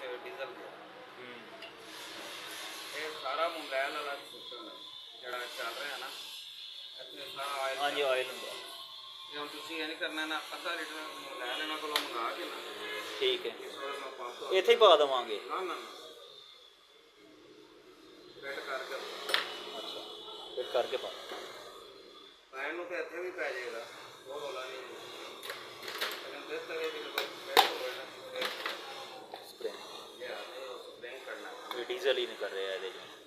Diesel ਗਿਆ। ਇਹ ਸਾਰਾ ਮੋਬਾਈਲ ਵਾਲਾ ਸਿਸਟਮ ਹੈ ਜਿਹੜਾ ਚੱਲ ਰਿਹਾ ਨਾ, ਇੱਥੇ ਸਾਰਾ ਆਇਲ। ਹਾਂਜੀ ਆਇਲ ਹੁੰਦਾ। ਜੇ ਹੁਣ ਤੁਸੀਂ ਇਹ ਨਹੀਂ ਕਰਨਾ ਨਾ, ਅੱਧਾ ਲੀਟਰ ਲੈ ਲੈਣਾ ਕੋਲੋਂ ਮੰਗਾ ਕੇ ਨਾ। ਠੀਕ ਹੈ, ਪੰਪ ਇੱਥੇ ਹੀ ਪਾ ਦੇਵਾਂਗੇ। ਨਾ ਨਾ ਫਿੱਟ ਕਰਕੇ। ਅੱਛਾ ਫਿੱਟ ਕਰਕੇ ਪਾ ਪੈਣ ਨੂੰ ਤਾਂ ਇੱਥੇ ਵੀ ਪੈ ਜਾਏਗਾ, ਉਹ ਰੋਲਾ ਨਹੀਂ। ਲੇਕਿਨ ਜਿਸ ਤਰ੍ਹਾਂ ਦੀ ਫਿੱਟ ਹੋਵੇ ਨਾ ਸਪ੍ਰਿੰਗ, ਇਹ ਸਪ੍ਰਿੰਗ ਕਰਨਾ। ਇਹ ਡੀਜ਼ਲ ਹੀ ਨਹੀਂ ਕਰ ਰਿਹਾ ਇਹਦੇ 'ਚ।